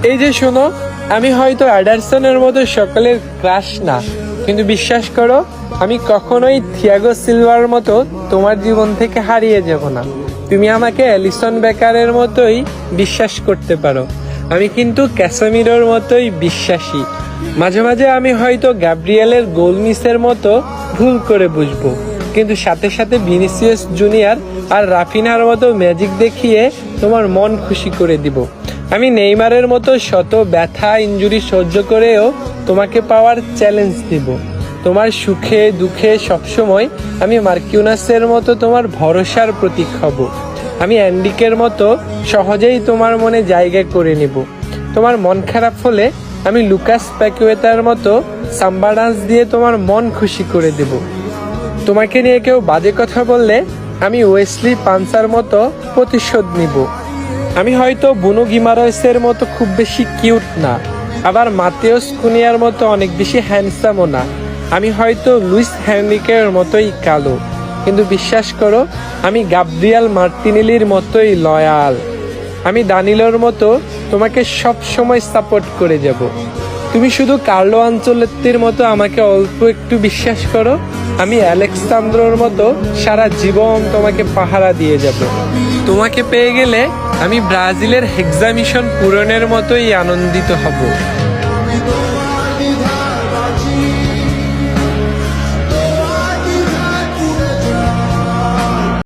এই যে শোনো, আমি হয়তো অ্যাডারসনের মতো সকলের ক্রাশ না, কিন্তু বিশ্বাস করো আমি কখনোই থিয়াগো সিলভার মতো তোমার জীবন থেকে হারিয়ে যাব না। তুমি আমাকে অ্যালিসন বেকারের মতোই বিশ্বাস করতে পারো, আমি কিন্তু ক্যাসামিরোর মতোই বিশ্বাসী। মাঝে মাঝে আমি হয়তো গ্যাব্রিয়েলের গোল মিসের মতো ভুল করে বুঝবো, কিন্তু সাথে সাথে ভিনিসিয়াস জুনিয়র আর রাফিনার মতো ম্যাজিক দেখিয়ে তোমার মন খুশি করে দিব। আমি নেইমারের মতো শত ব্যথা ইনজুরি সহ্য করেও তোমাকে পাওয়ার চ্যালেঞ্জ দিব। তোমার সুখে দুঃখে সবসময় আমি মার্কিউনাসের মতো তোমার ভরসার প্রতীক হব। আমি অ্যান্ডিকের মতো সহজেই তোমার মনে জায়গা করে নিব। তোমার মন খারাপ হলে আমি লুকাস প্যাকুয়েতার মতো সাম্বা ডান্স দিয়ে তোমার মন খুশি করে দেব। তোমাকে নিয়ে কেউ বাজে কথা বললে আমি ওয়েসলি পান্সার মতো প্রতিশোধ নিব। আমি হয়তো বুনো গিমারয়েসের মতো খুব বেশি কিউট না, আবার মাতেওস কুনিয়ার মতো অনেক বেশি হ্যান্ডসামও না। আমি হয়তো লুইস হেনরিকের মতোই কালো, কিন্তু বিশ্বাস করো আমি গাব্রিয়াল মার্টিনেলির মতোই লয়াল। আমি দানিলোর মতো তোমাকে সব সময় সাপোর্ট করে যাব। তুমি শুধু কার্লো আঞ্চলেত্তির মতো আমাকে অল্প একটু বিশ্বাস করো, আমি অ্যালেক্সান্দ্রোর মতো সারা জীবন তোমাকে পাহারা দিয়ে যাব। তোমাকে পেয়ে গেলে আমি ব্রাজিলের হেক্সা মিশন পূরণের মতোই আনন্দিত হব।